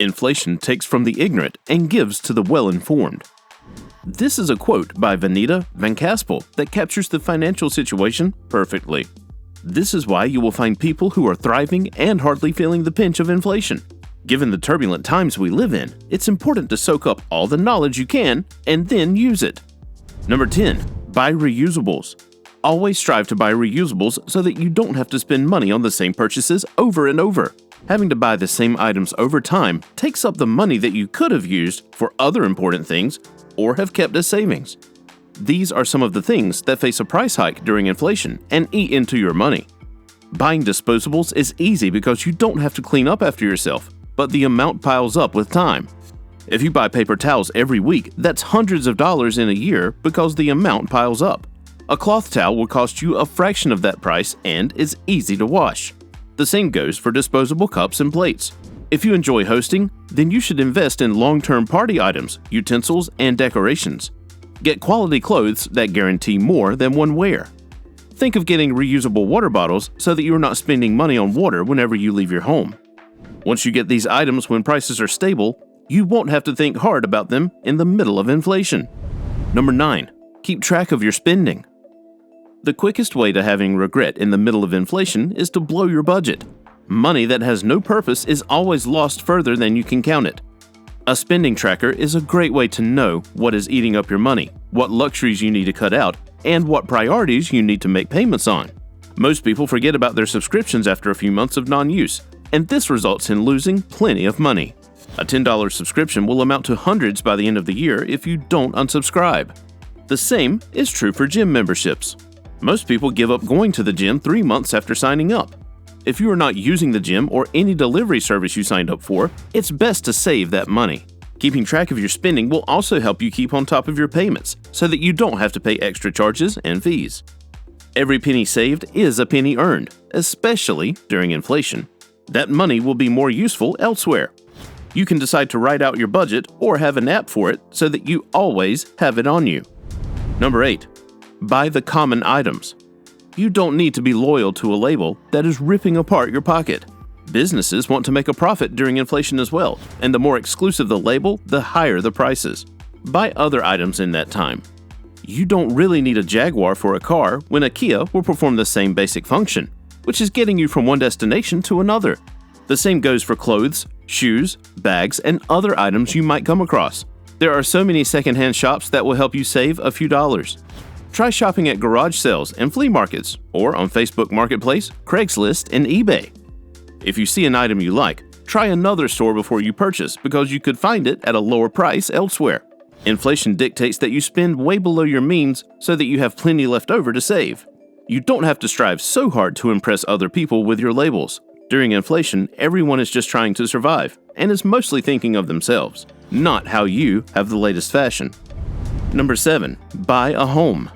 Inflation takes from the ignorant and gives to the well-informed. This is a quote by Vanita Van Caspel that captures the financial situation perfectly. This is why you will find people who are thriving and hardly feeling the pinch of inflation. Given the turbulent times we live in, it's important to soak up all the knowledge you can and then use it. Number 10. Buy reusables. Always strive to buy reusables so that you don't have to spend money on the same purchases over and over. Having to buy the same items over time takes up the money that you could have used for other important things or have kept as savings. These are some of the things that face a price hike during inflation and eat into your money. Buying disposables is easy because you don't have to clean up after yourself, but the amount piles up with time. If you buy paper towels every week, that's hundreds of dollars in a year because the amount piles up. A cloth towel will cost you a fraction of that price and is easy to wash. The same goes for disposable cups and plates. If you enjoy hosting, then you should invest in long-term party items, utensils, and decorations. Get quality clothes that guarantee more than one wear. Think of getting reusable water bottles so that you are not spending money on water whenever you leave your home. Once you get these items when prices are stable, you won't have to think hard about them in the middle of inflation. Number 9. Keep track of your spending. The quickest way to having regret in the middle of inflation is to blow your budget. Money that has no purpose is always lost further than you can count it. A spending tracker is a great way to know what is eating up your money, what luxuries you need to cut out, and what priorities you need to make payments on. Most people forget about their subscriptions after a few months of non-use, and this results in losing plenty of money. A $10 subscription will amount to hundreds by the end of the year if you don't unsubscribe. The same is true for gym memberships. Most people give up going to the gym 3 months after signing up. If you are not using the gym or any delivery service you signed up for, it's best to save that money. Keeping track of your spending will also help you keep on top of your payments so that you don't have to pay extra charges and fees. Every penny saved is a penny earned, especially during inflation. That money will be more useful elsewhere. You can decide to write out your budget or have an app for it so that you always have it on you. Number 8. Buy the common items. You don't need to be loyal to a label that is ripping apart your pocket. Businesses want to make a profit during inflation as well, and the more exclusive the label, the higher the prices. Buy other items in that time. You don't really need a Jaguar for a car when a Kia will perform the same basic function, which is getting you from one destination to another. The same goes for clothes, shoes, bags, and other items you might come across. There are so many secondhand shops that will help you save a few dollars. Try shopping at garage sales and flea markets, or on Facebook Marketplace, Craigslist, and eBay. If you see an item you like, try another store before you purchase because you could find it at a lower price elsewhere. Inflation dictates that you spend way below your means so that you have plenty left over to save. You don't have to strive so hard to impress other people with your labels. During inflation, everyone is just trying to survive and is mostly thinking of themselves, not how you have the latest fashion. Number 7. Buy a home.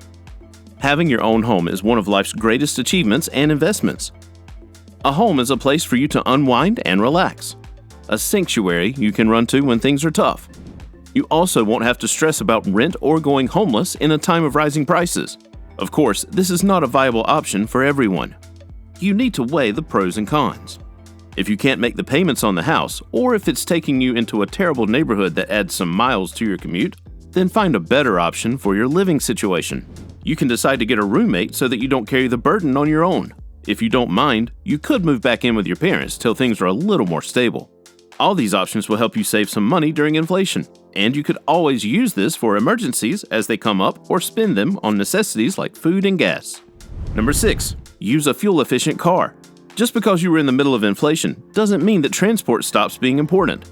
Having your own home is one of life's greatest achievements and investments. A home is a place for you to unwind and relax. A sanctuary you can run to when things are tough. You also won't have to stress about rent or going homeless in a time of rising prices. Of course, this is not a viable option for everyone. You need to weigh the pros and cons. If you can't make the payments on the house, or if it's taking you into a terrible neighborhood that adds some miles to your commute, then find a better option for your living situation. You can decide to get a roommate so that you don't carry the burden on your own. If you don't mind, you could move back in with your parents till things are a little more stable. All these options will help you save some money during inflation, and you could always use this for emergencies as they come up or spend them on necessities like food and gas. Number 6. Use a fuel-efficient car. Just because you were in the middle of inflation doesn't mean that transport stops being important.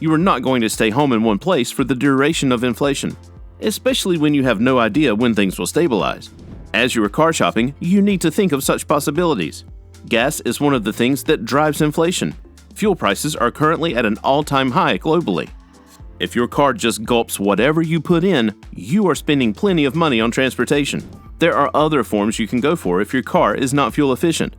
You are not going to stay home in one place for the duration of inflation, especially when you have no idea when things will stabilize. As you are car shopping, you need to think of such possibilities. Gas is one of the things that drives inflation. Fuel prices are currently at an all-time high globally. If your car just gulps whatever you put in, you are spending plenty of money on transportation. There are other forms you can go for if your car is not fuel efficient.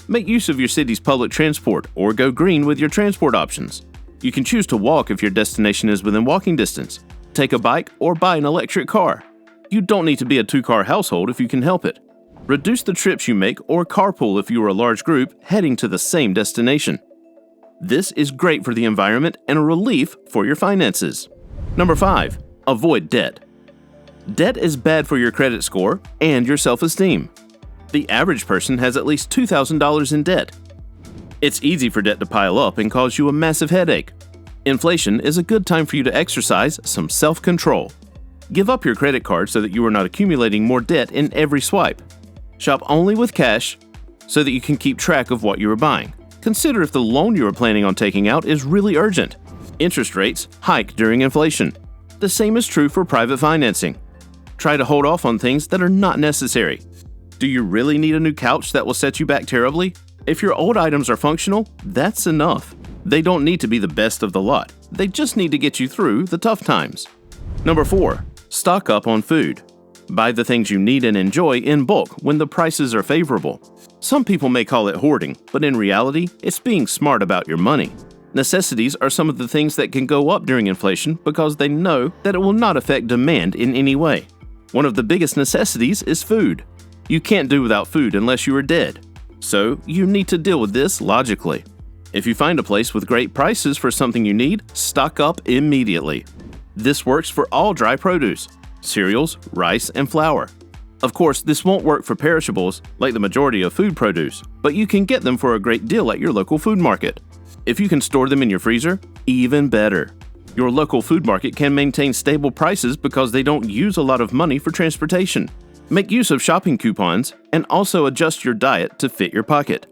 Make use of your city's public transport or go green with your transport options. You can choose to walk if your destination is within walking distance. Take a bike or buy an electric car. You don't need to be a 2-car household if you can help it. Reduce the trips you make or carpool if you are a large group heading to the same destination. This is great for the environment and a relief for your finances. Number 5. Avoid debt. Debt is bad for your credit score and your self-esteem. The average person has at least $2,000 in debt. It's easy for debt to pile up and cause you a massive headache. Inflation is a good time for you to exercise some self-control. Give up your credit card so that you are not accumulating more debt in every swipe. Shop only with cash so that you can keep track of what you are buying. Consider if the loan you are planning on taking out is really urgent. Interest rates hike during inflation. The same is true for private financing. Try to hold off on things that are not necessary. Do you really need a new couch that will set you back terribly? If your old items are functional, that's enough. They don't need to be the best of the lot. They just need to get you through the tough times. Number 4. Stock up on food. Buy the things you need and enjoy in bulk when the prices are favorable. Some people may call it hoarding, but in reality, it's being smart about your money. Necessities are some of the things that can go up during inflation because they know that it will not affect demand in any way. One of the biggest necessities is food. You can't do without food unless you are dead. So, you need to deal with this logically. If you find a place with great prices for something you need, stock up immediately. This works for all dry produce, cereals, rice, and flour. Of course, this won't work for perishables like the majority of food produce, but you can get them for a great deal at your local food market. If you can store them in your freezer, even better. Your local food market can maintain stable prices because they don't use a lot of money for transportation. Make use of shopping coupons and also adjust your diet to fit your pocket.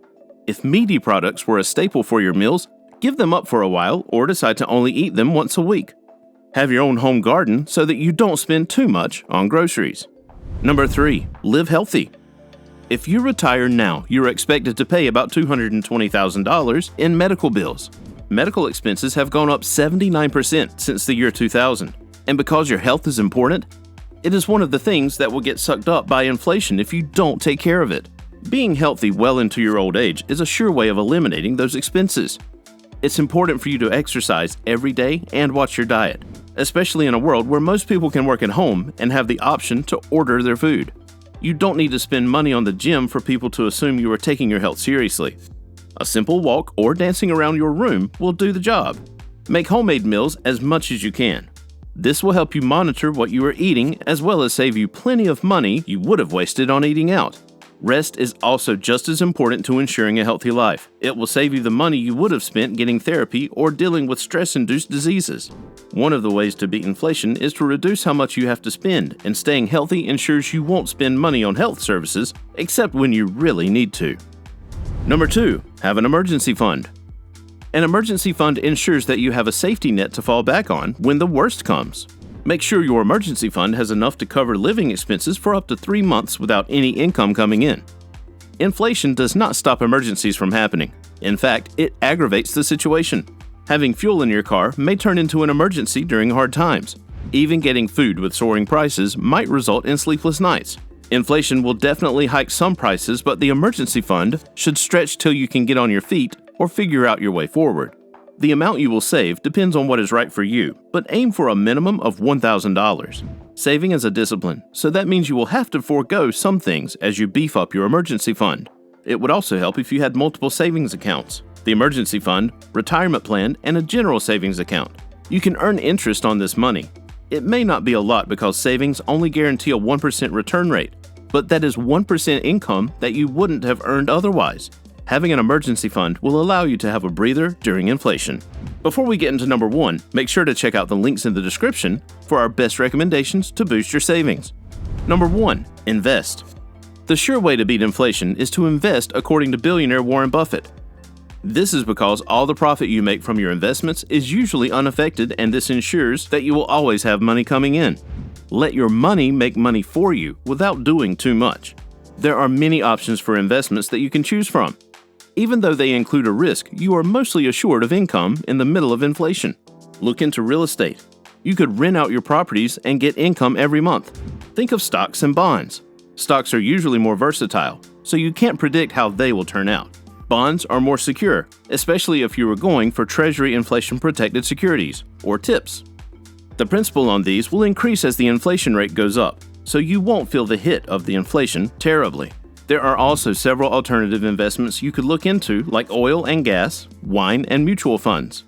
If meaty products were a staple for your meals, give them up for a while or decide to only eat them once a week. Have your own home garden so that you don't spend too much on groceries. Number 3. Live healthy. If you retire now, you're expected to pay about $220,000 in medical bills. Medical expenses have gone up 79% since the year 2000. And because your health is important, it is one of the things that will get sucked up by inflation if you don't take care of it. Being healthy well into your old age is a sure way of eliminating those expenses. It's important for you to exercise every day and watch your diet, especially in a world where most people can work at home and have the option to order their food. You don't need to spend money on the gym for people to assume you are taking your health seriously. A simple walk or dancing around your room will do the job. Make homemade meals as much as you can. This will help you monitor what you are eating as well as save you plenty of money you would have wasted on eating out. Rest is also just as important to ensuring a healthy life. It will save you the money you would have spent getting therapy or dealing with stress-induced diseases. One of the ways to beat inflation is to reduce how much you have to spend, and staying healthy ensures you won't spend money on health services except when you really need to. Number 2. Have an emergency fund. An emergency fund ensures that you have a safety net to fall back on when the worst comes. Make sure your emergency fund has enough to cover living expenses for up to 3 months without any income coming in. Inflation does not stop emergencies from happening. In fact, it aggravates the situation. Having fuel in your car may turn into an emergency during hard times. Even getting food with soaring prices might result in sleepless nights. Inflation will definitely hike some prices, but the emergency fund should stretch till you can get on your feet or figure out your way forward. The amount you will save depends on what is right for you, but aim for a minimum of $1,000. Saving is a discipline, so that means you will have to forego some things as you beef up your emergency fund. It would also help if you had multiple savings accounts, the emergency fund, retirement plan, and a general savings account. You can earn interest on this money. It may not be a lot because savings only guarantee a 1% return rate, but that is 1% income that you wouldn't have earned otherwise. Having an emergency fund will allow you to have a breather during inflation. Before we get into number 1, make sure to check out the links in the description for our best recommendations to boost your savings. Number 1. Invest. The sure way to beat inflation is to invest according to billionaire Warren Buffett. This is because all the profit you make from your investments is usually unaffected, and this ensures that you will always have money coming in. Let your money make money for you without doing too much. There are many options for investments that you can choose from. Even though they include a risk, you are mostly assured of income in the middle of inflation. Look into real estate. You could rent out your properties and get income every month. Think of stocks and bonds. Stocks are usually more versatile, so you can't predict how they will turn out. Bonds are more secure, especially if you are going for Treasury inflation-protected securities, or TIPS. The principal on these will increase as the inflation rate goes up, so you won't feel the hit of the inflation terribly. There are also several alternative investments you could look into, like oil and gas, wine, and mutual funds.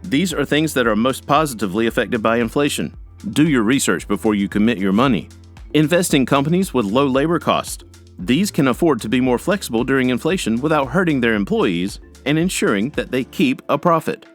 These are things that are most positively affected by inflation. Do your research before you commit your money. Invest in companies with low labor costs. These can afford to be more flexible during inflation without hurting their employees and ensuring that they keep a profit.